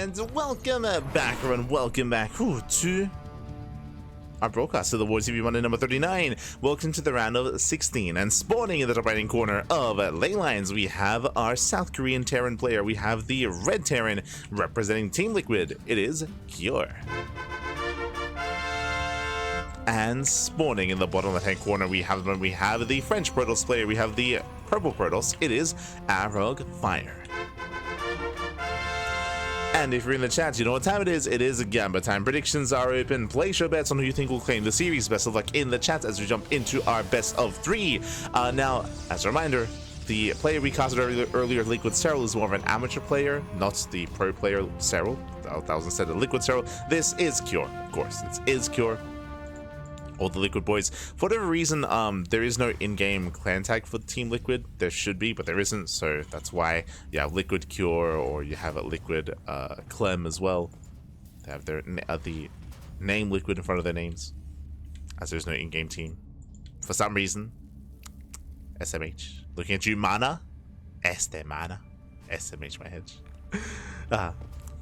and welcome back, everyone. Welcome back to our broadcast of the WardiTV Monday number 39. Welcome to the round of 16, and spawning in the top right corner of ley lines, we have our South Korean Terran player. We have the red Terran representing Team Liquid. It is Cure. And spawning in the bottom left-hand corner, we have the French Protoss player. We have the purple Protoss. It is Arrogfire. And if you're in the chat, you know what time it is. It is Gamba time. Predictions are open. Place your bets on who you think will claim the series. Best of luck in the chat as we jump into our best of three. Now, as a reminder, the player we casted earlier, Liquid Cyril, is more of an amateur player, not the pro player Cyril. That was instead of Liquid Cyril. This is Cure, of course. This is Cure. All the Liquid boys. For whatever reason, there is no in-game clan tag for Team Liquid. There should be, but there isn't, so that's why you have Liquid Cure, or you have a Liquid Clem as well. They have their the name Liquid in front of their names, as there's no in-game team. For some reason, SMH. Looking at you, Mana. Mana. SMH, my head.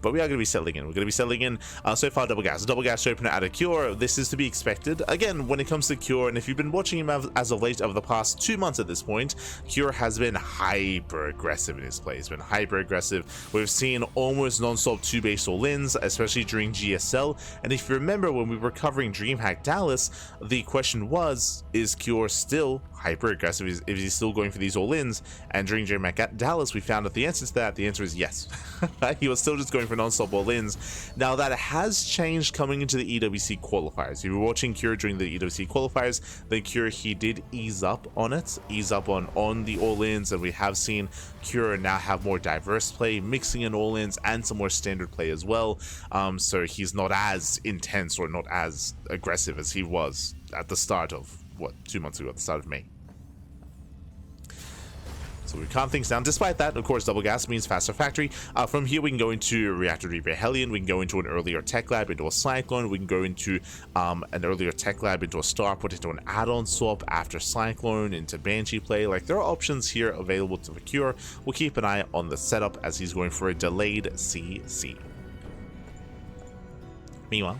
But we are going to be settling in. We're going to be settling in so far. Double gas opener out of Cure. This is to be expected. Again, when it comes to Cure, and if you've been watching him as of late over the past 2 months at this point, Cure has been hyper aggressive in his play. He's been hyper aggressive. We've seen almost non-stop 2-base all-ins, especially during GSL. And if you remember when we were covering DreamHack Dallas, the question was, is Cure still hyper aggressive? Is he still going for these all-ins? And during DreamHack Dallas, we found out the answer to that. The answer is yes. He was still just going for non-stop all-ins. Now that has changed coming into the EWC qualifiers. If you were watching Cure during the EWC qualifiers, then Cure, he did ease up on the all-ins, and we have seen Cure now have more diverse play, mixing in all-ins and some more standard play as well. So he's not as intense or not as aggressive as he was at the start of 2 months ago, at the start of May. So we calm things down. Despite that, of course, double gas means faster factory. From here, we can go into Reactor Reaper Hellion. We can go into an earlier tech lab, into a Cyclone. We can go into an earlier tech lab, into a Starport, into an add-on swap after Cyclone, into Banshee play. Like, there are options here available to the Cure. We'll keep an eye on the setup as he's going for a delayed CC. Meanwhile,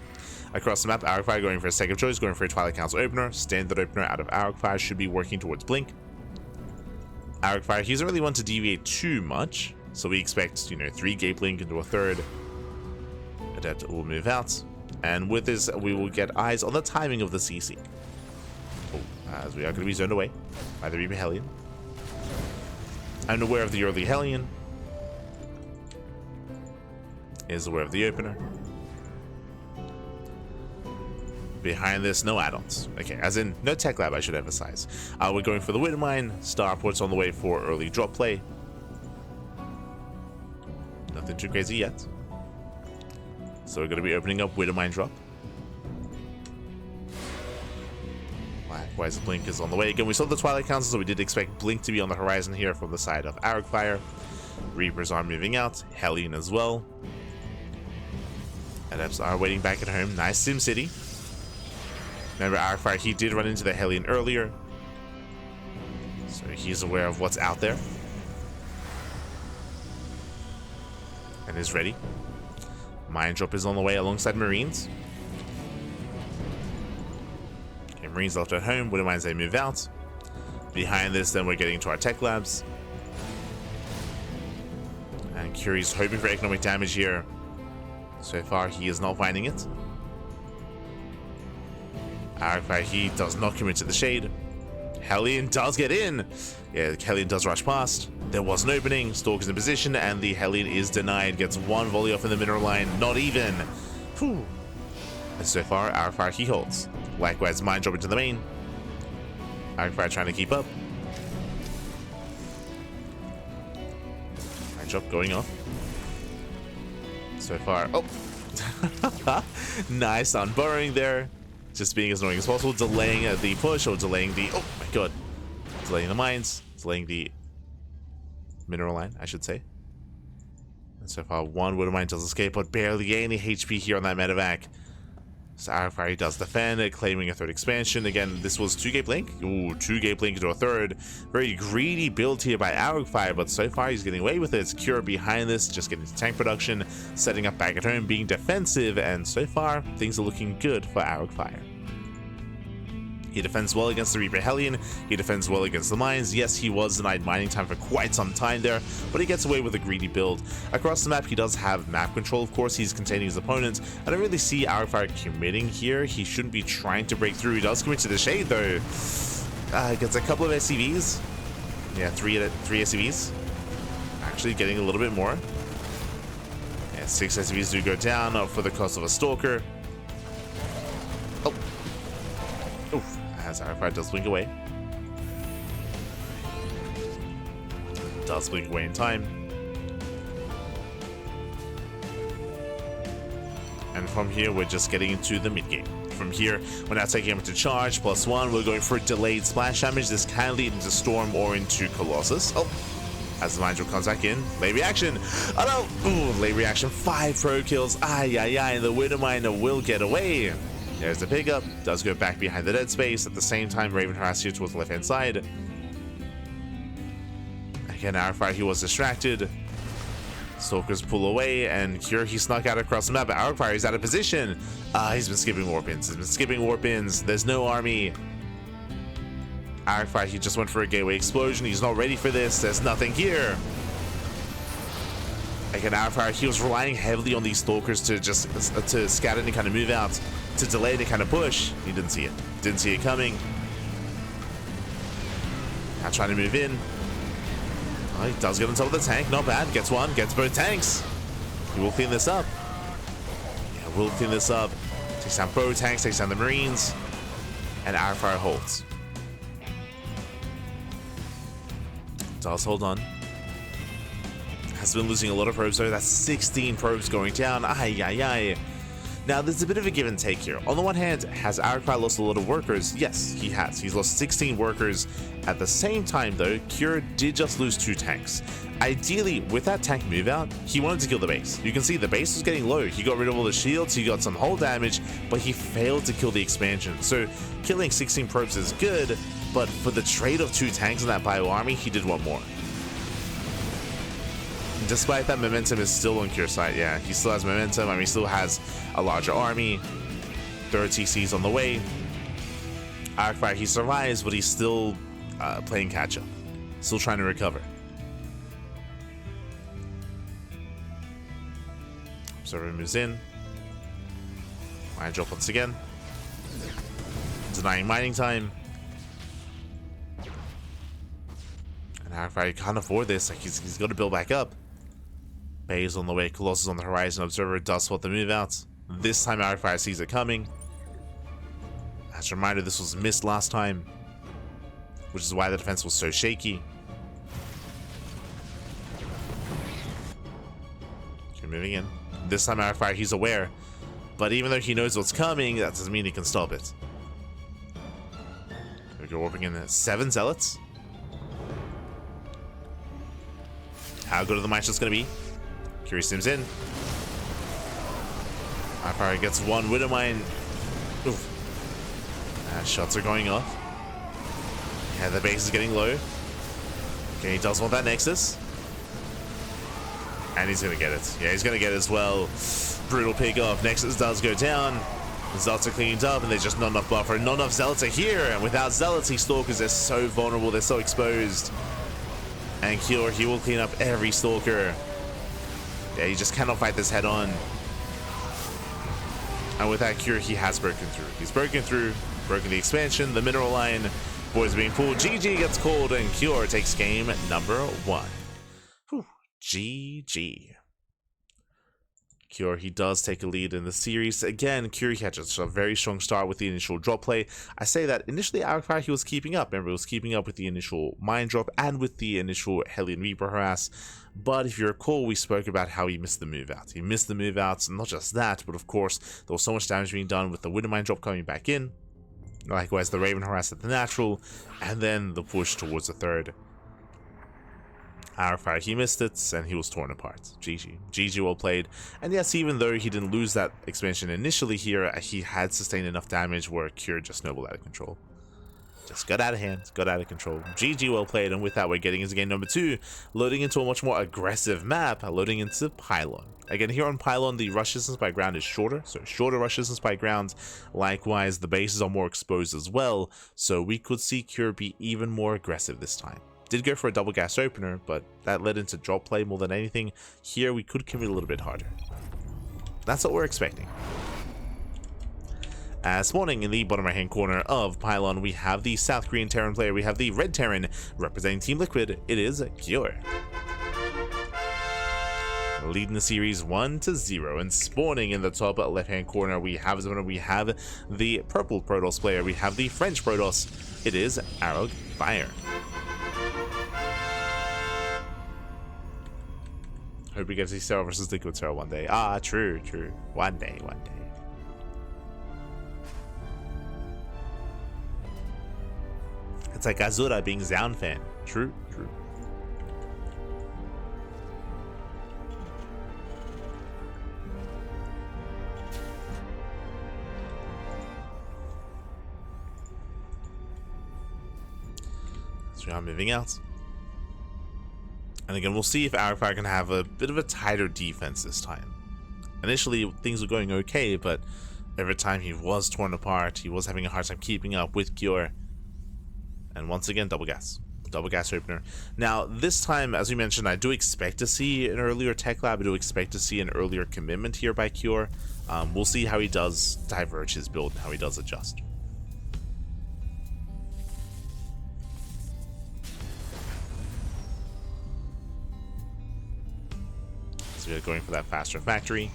across the map, Arrogfire going for a second choice, going for a Twilight Council opener. Standard opener out of Arrogfire should be working towards Blink. Arrogfire, he doesn't really want to deviate too much, so we expect, 3 Gate Blink into a third. Adept will move out, and with this, we will get eyes on the timing of the CC. As we are going to be zoned away by the Reaper Hellion. I'm aware of the early Hellion. Is aware of the opener. Behind this, no add-ons. Okay, as in, no tech lab, I should emphasize. We're going for the Widowmine. Starport's on the way for early drop play. Nothing too crazy yet. So we're going to be opening up Widowmine drop. Likewise, Blink is on the way. Again, we saw the Twilight Council, so we did expect Blink to be on the horizon here from the side of Arrogfire. Reapers are moving out. Hellion as well. Adepts are waiting back at home. Nice Sim City. Remember, Arrogfire, he did run into the Hellion earlier, so he's aware of what's out there and is ready. Mine drop is on the way alongside Marines. Okay, Marines left at home. Widowmines, they move out. Behind this, then we're getting to our tech labs. And Curie's hoping for economic damage here. So far, he is not finding it. Arrogfire, he does not commit to the shade. Hellion does get in. Yeah, Hellion does rush past. There was an opening. Stalk is in position, and the Hellion is denied. Gets one volley off in the mineral line. Not even. Whew. And so far, Arrogfire, he holds. Likewise, mine drop into the main. Arrogfire trying to keep up. Mine drop going off. So far, nice on burrowing there. Just being as annoying as possible, delaying the push, or delaying the, oh my god, delaying the mines, delaying the mineral line, I should say. And so far, one Widowmine does escape, but barely any HP here on that medevac. So Arrogfire does defend, claiming a third expansion. Again, this was 2-gate blink. Ooh, 2-gate blink into a third. Very greedy build here by Arrogfire, but so far he's getting away with it. Cure behind this, just getting tank production, setting up back at home, being defensive, and so far things are looking good for Arrogfire. He defends well against the Reaper Hellion, he defends well against the mines. Yes, he was denied mining time for quite some time there, but he gets away with a greedy build. Across the map, he does have map control, of course, he's containing his opponents. I don't really see Arrogfire committing here. He shouldn't be trying to break through. He does commit to the Shade, though. Gets a couple of SCVs. Yeah, three SCVs. Actually getting a little bit more. Yeah, 6 SCVs do go down for the cost of a Stalker. Oh. Oof. As Arrogfire does blink away. Does blink away in time. And from here, we're just getting into the mid game. From here, we're now taking him to charge, +1. We're going for delayed splash damage. This can lead into Storm or into Colossus. Oh, as the Mind Drill comes back in. Late reaction. Oh no! Ooh, late reaction. 5 pro kills. Ay, ay, ay. The Widow Miner will get away. There's the pickup, does go back behind the dead space. At the same time, Raven harass here towards the left-hand side. Again, Arrogfire, he was distracted. Stalkers pull away, and Cure, he snuck out across the map, but Arrogfire is out of position. He's been skipping warp-ins. There's no army. Arrogfire, he just went for a gateway explosion. He's not ready for this. There's nothing here. Again, Arrogfire, he was relying heavily on these Stalkers to scatter and kind of move out, to delay and kind of push. He didn't see it. Didn't see it coming. Now trying to move in. Oh, he does get on top of the tank. Not bad. Gets one. Gets both tanks. He will clean this up. Yeah, we'll clean this up. Takes down both tanks. Takes down the Marines. And Arrogfire holds. Does hold on. Has been losing a lot of probes though. That's 16 probes going down. Ay, ay, ay. Now, there's a bit of a give and take here. On the one hand, has Arrogfire lost a lot of workers? Yes, he has. He's lost 16 workers. At the same time, though, Cure did just lose 2 tanks. Ideally, with that tank move out, he wanted to kill the base. You can see the base was getting low. He got rid of all the shields, he got some hull damage, but he failed to kill the expansion. So, killing 16 probes is good, but for the trade of 2 tanks in that bio army, he did want more. Despite that, momentum is still on Cure's side. Yeah, he still has momentum. I mean, he still has a larger army. 3rd TCs on the way. Arrogfire, he survives, but he's still playing catch-up. Still trying to recover. Observer moves in. Mine drop once again. Denying mining time. And Arrogfire can't afford this. Like, he's got to build back up. Bay's on the way, Colossus on the horizon. Observer does spot the move out. This time Arrogfire sees it coming. As a reminder, this was missed last time, which is why the defense was so shaky. Okay, moving in. This time Arrogfire, he's aware, but even though he knows what's coming, that doesn't mean he can stop it. We go warping in 7 zealots. How good are the mics just going to be? Curious sims in. Arrogfire gets 1 Widow Mine. Oof. Shots are going off. Yeah, the base is getting low. Okay, he does want that Nexus. And he's going to get it. Yeah, he's going to get it as well. Brutal pick off. Nexus does go down. The Zealots are cleaned up, and there's just not enough buffer. Not enough Zealots are here. And without Zealots, these Stalkers, they're so vulnerable. They're so exposed. And Cure, he will clean up every Stalker. Yeah, you just cannot fight this head on. And with that Cure, he has broken through. He's broken through, broken the expansion, the mineral line. Boys being pulled. GG gets called, and Cure takes game number 1. Whew. GG. Cure, he does take a lead in the series. Again, Cure, he had just a very strong start with the initial drop play. I say that initially Arrogfire, he was keeping up. Remember, he was keeping up with the initial mine drop and with the initial Hellion Reaper harass. But if you recall, we spoke about how he missed the move out. He missed the move outs, and not just that, but of course, there was so much damage being done with the Widow Mine drop coming back in. Likewise, the Raven harass at the natural, and then the push towards the 3rd. Arrogfire, he missed it, and he was torn apart. GG. GG, well played. And yes, even though he didn't lose that expansion initially here, he had sustained enough damage where Cure just snowballed out of control. Just got out of hand, got out of control. GG, well played, and with that, we're getting into game number 2, loading into a much more aggressive map, loading into Pylon. Again, here on Pylon, the rush distance by ground is shorter, so shorter rush distance by ground. Likewise, the bases are more exposed as well, so we could see Cure be even more aggressive this time. Did go for a double gas opener, but that led into drop play more than anything. Here, we could commit a little bit harder. That's what we're expecting. Spawning in the bottom right hand corner of Pylon, we have the South Korean Terran player, we have the Red Terran representing Team Liquid, it is Cure. Leading the series 1-0, and spawning in the top left hand corner, we have the purple Protoss player, we have the French Protoss, it is Arrogfire. Hope we get to see Sarah versus Liquid Sarah one day. Ah, true. One day. It's like Azura being Zaun fan. True. So we are moving out. And again, we'll see if Arrogfire can have a bit of a tighter defense this time. Initially, things were going okay, but every time he was torn apart, he was having a hard time keeping up with Cure. And once again, double gas opener. Now, this time, as we mentioned, I do expect to see an earlier tech lab. I do expect to see an earlier commitment here by Cure. We'll see how he does diverge his build and how he does adjust. So we're going for that faster factory.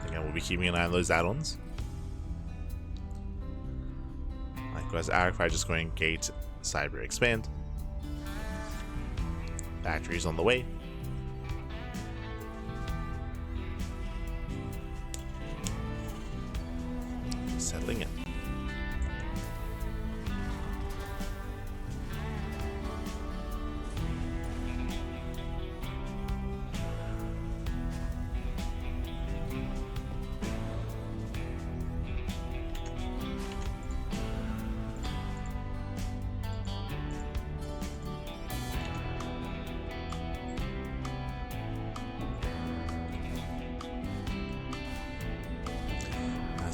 Again, we'll be keeping an eye on those add-ons. Likewise, Arrogfire just going gate, cyber, expand. Factories on the way. Settling in.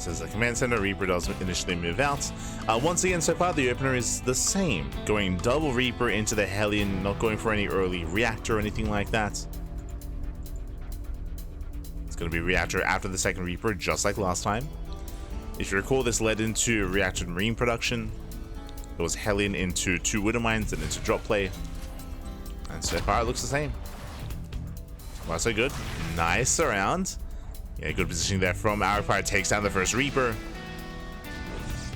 As a command center, Reaper does initially move out. Once again, so far the opener is the same, going double Reaper into the Hellion, not going for any early reactor or anything like that. It's going to be reactor after the second Reaper, just like last time. If you recall, this led into reactor marine production. It was Hellion into 2 Widow Mines and into drop play. And so far it looks the same. Well, so good. Nice around. Yeah, good positioning there from Arrogfire, takes down the first Reaper.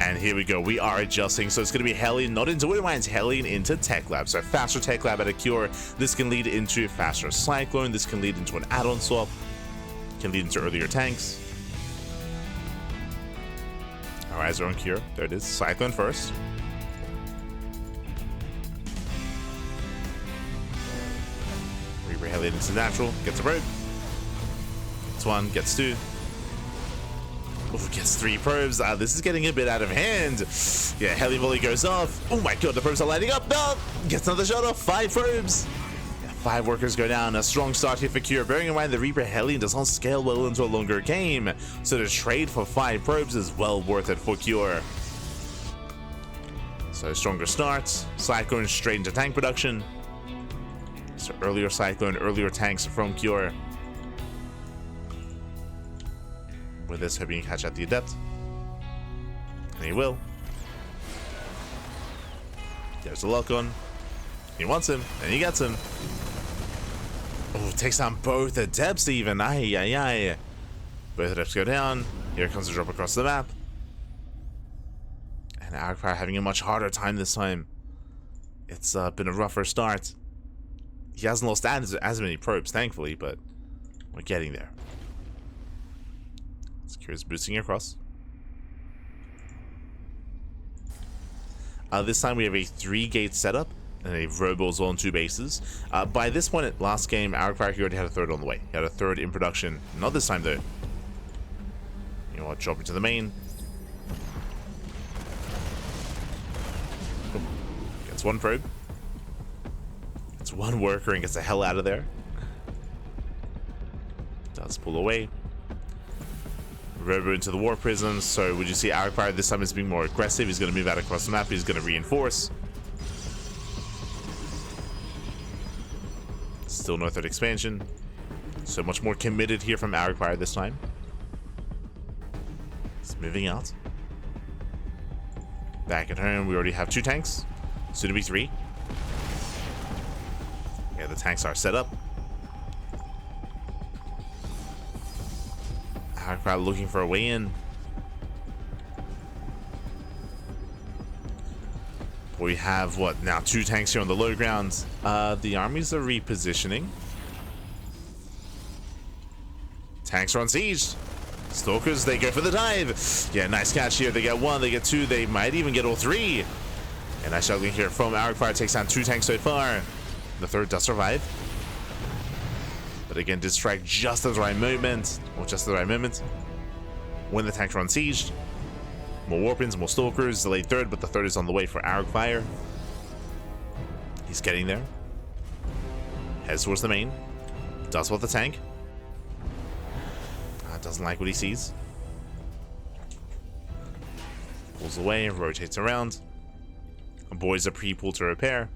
And here we go, we are adjusting. So it's going to be Hellion, not into Widow Mines, Hellion into Tech Lab. So faster Tech Lab at a Cure. This can lead into faster Cyclone. This can lead into an add-on swap. Can lead into earlier tanks. Our eyes are on Cure. There it is. Cyclone first. Reaper Hellion into natural. Gets a probe. Gets 1. Gets 2. Oh, gets 3 probes. This is getting a bit out of hand. Yeah, Heli volley goes off. Oh my god, the probes are lighting up. No! Gets another shot off. 5 probes. Yeah, 5 workers go down. A strong start here for Cure. Bearing in mind the Reaper Heli does not scale well into a longer game. So the trade for 5 probes is well worth it for Cure. So stronger starts. Cyclone straight into tank production. So earlier Cyclone, earlier tanks from Cure. With this, hoping you catch out the Adept. And he will. There's a lock on. He wants him, and he gets him. Oh, takes down both Adepts even. Aye. Both Adepts go down. Here comes the drop across the map. And Arrogfire having a much harder time this time. It's been a rougher start. He hasn't lost as many probes, thankfully, but we're getting there. Cure's boosting across. This time we have a 3-gate setup and a robo as well on 2 bases. By this point, at last game, Arrogfire, he already had a 3rd on the way. He had a 3rd in production. Not this time, though. You know what? Drop it to the main. Gets 1 probe. Gets 1 worker and gets the hell out of there. Does pull away. Robo into the War Prism. So would you see Arrogfire this time is being more aggressive? He's going to move out across the map. He's going to reinforce. Still no 3rd expansion. So much more committed here from Arrogfire this time. He's moving out. Back at home, we already have 2 tanks. Soon to be 3. Yeah, the tanks are set up. Arrogfire looking for a way in. We have, what, now 2 tanks here on the low ground. The armies are repositioning. Tanks are on siege. Stalkers, they go for the dive. Yeah, nice catch here. They get 1, they get 2, they might even get all 3. And nice juggling here from Arrogfire. Takes down 2 tanks so far. The 3rd does survive. But again, did strike just at the right moment. Or just at the right moment. When the tanks are on siege. More warpins, more stalkers, delayed 3rd, but the 3rd is on the way for Arrogfire. He's getting there. Heads towards the main. Does want the tank. Doesn't like what he sees. Pulls away, rotates around. Boys are pre-pull to repair.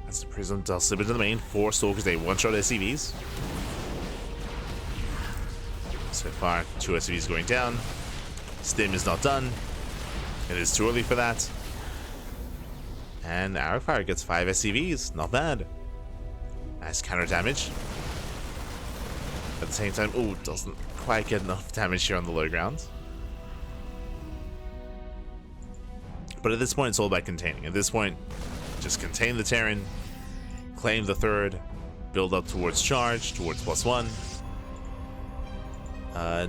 As the Prism does slip into the main. 4 stalkers, they one-shot SCVs. So far, 2 SCVs going down. Stim is not done. It is too early for that. And Arrogfire gets 5 SCVs. Not bad. Nice counter damage. At the same time, oh, doesn't quite get enough damage here on the low ground. But at this point, it's all about containing. At this point, just contain the Terran, claim the 3rd, build up towards charge, towards +1.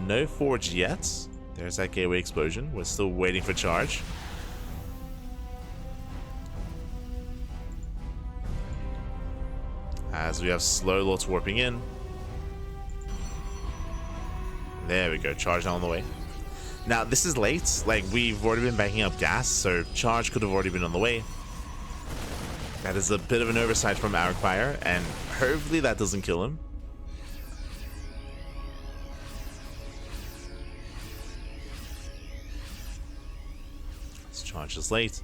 No forge yet. There's that gateway explosion. We're still waiting for charge. As we have slow lots warping in. There we go. Charge on the way. Now, this is late. Like, we've already been backing up gas, so charge could have already been on the way. That is a bit of an oversight from Arrogfire, and hopefully that doesn't kill him. Charge is late.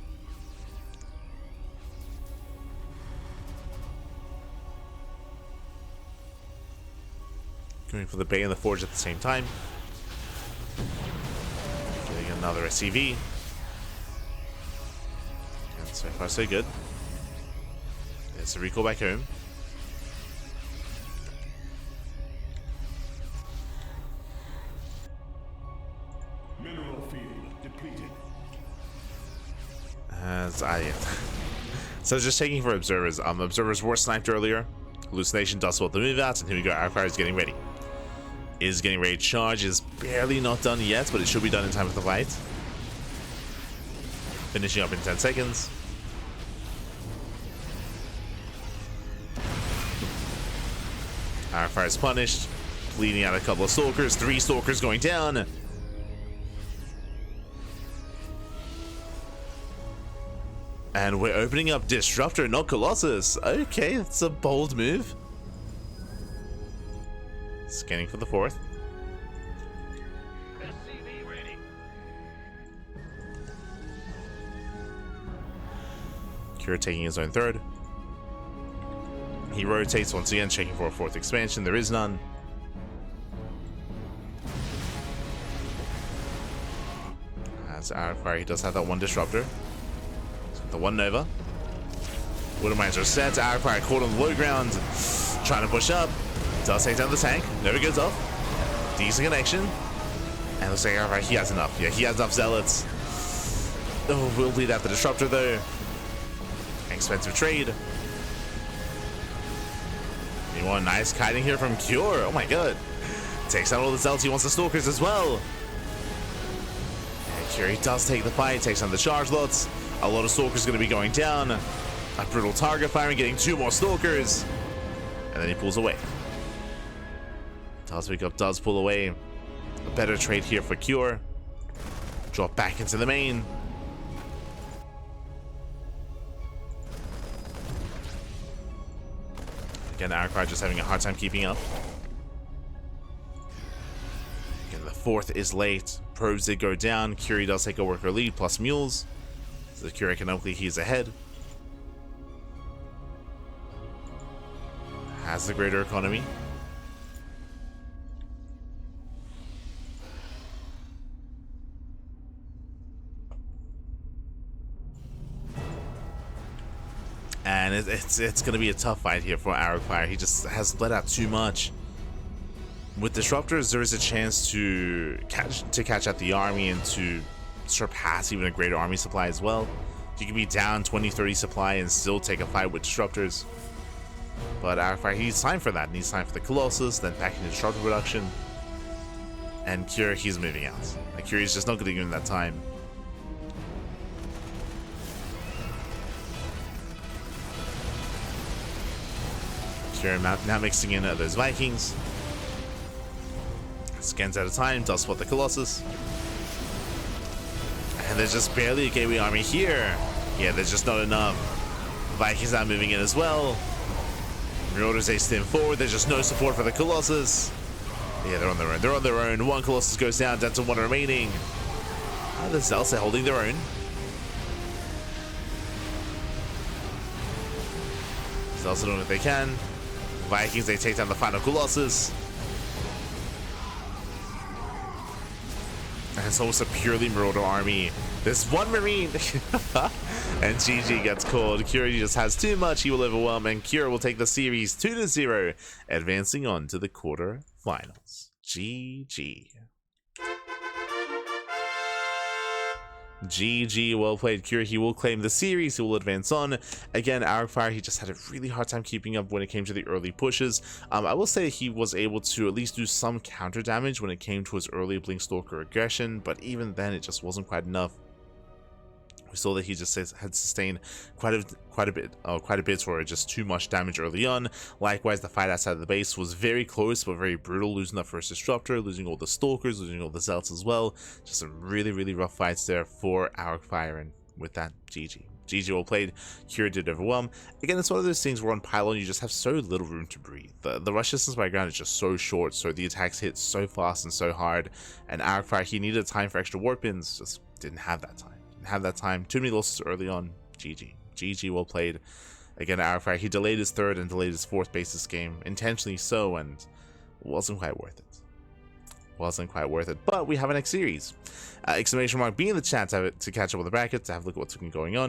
Going for the Bay and the Forge at the same time. Getting another SCV. And so far so good. There's a recall back home. Mineral field depleted. So just taking for observers. Observers were sniped earlier. Hallucination does want the move out, and here we go. Arrogfire is getting ready. Is getting ready to charge. Is barely not done yet, but it should be done in time for the fight. Finishing up in 10 seconds. Arrogfire is punished. Bleeding out a couple of stalkers. 3 stalkers going down. And we're opening up Disruptor, not Colossus. Okay, that's a bold move. Scanning for the 4th. SCV ready. Cure taking his own 3rd. He rotates once again, checking for a 4th expansion. There is none. As Arrogfire, he does have that 1 Disruptor. The 1 Nova. Widowmines are set. Arrogfire caught on the low ground. Trying to push up. Does take down the tank. Nova goes off. Decent connection. And looks like Arrogfire, he has enough. Yeah, he has enough Zealots. Oh, we'll lead out the Disruptor though. Expensive trade. 21, nice kiting here from Cure. Oh my god. Takes out all the Zelts, he wants the Stalkers as well. And Cure does take the fight, takes on the charge lots. A lot of Stalkers going to be going down. A brutal target firing, getting 2 more Stalkers. And then he pulls away. Does pick up, does pull away. A better trade here for Cure. Drop back into the main. Again, Arrogfire just having a hard time keeping up. Again, the 4th is late. Probes did go down. Curie does take a worker lead plus mules. So Curie economically he's ahead. Has the greater economy. And it's going to be a tough fight here for Arrogfire. He just has bled out too much. With Disruptors, there is a chance to catch out the army and to surpass even a greater army supply as well. You can be down 20-30 supply and still take a fight with Disruptors. But Arrogfire, he needs time for that. He needs time for the Colossus, then back into Disruptor production. And Cure, he's moving out. Like, Cure is just not going to give him that time. Cure now mixing in those Vikings. Scans at a time, does spot the Colossus. And there's just barely a gateway army here. Yeah, there's just not enough. Vikings now moving in as well. Marauders ace in forward, there's just no support for the Colossus. Yeah, they're on their own. They're on their own. 1 Colossus goes down, down to 1 remaining. The Zelts are holding their own. Zelts are doing what they can. Vikings, they take down the final Colossus. And it's almost a purely Marauder army. There's 1 Marine. And GG gets called. Cure just has too much. He will overwhelm. And Cure will take the series 2-0, advancing on to the quarterfinals. GG. GG, well played, Cure. He will claim the series. He will advance on. Again, Arrogfire, he just had a really hard time keeping up when it came to the early pushes. I will say he was able to at least do some counter damage when it came to his early Blink Stalker aggression, but even then, it just wasn't quite enough. We saw that he just had sustained quite a bit, or just too much damage early on. Likewise, the fight outside of the base was very close, but very brutal, losing that first Disruptor, losing all the Stalkers, losing all the Zelts as well. Just some really rough fights there for Arrogfire, and with that, GG. GG well played. Cure did overwhelm. Again, it's one of those things where on Pylon, you just have so little room to breathe. The rush distance by ground is just so short, so the attacks hit so fast and so hard, and Arrogfire, he needed time for extra warp ins, just didn't have that time. Have that time. Too many losses early on. GG well played. Again, Arrogfire, he delayed his 3rd and delayed his 4th base this game, intentionally so, and wasn't quite worth it. But we have a next series. Exclamation mark be in the chat to catch up with the brackets, to have a look at what's been going on.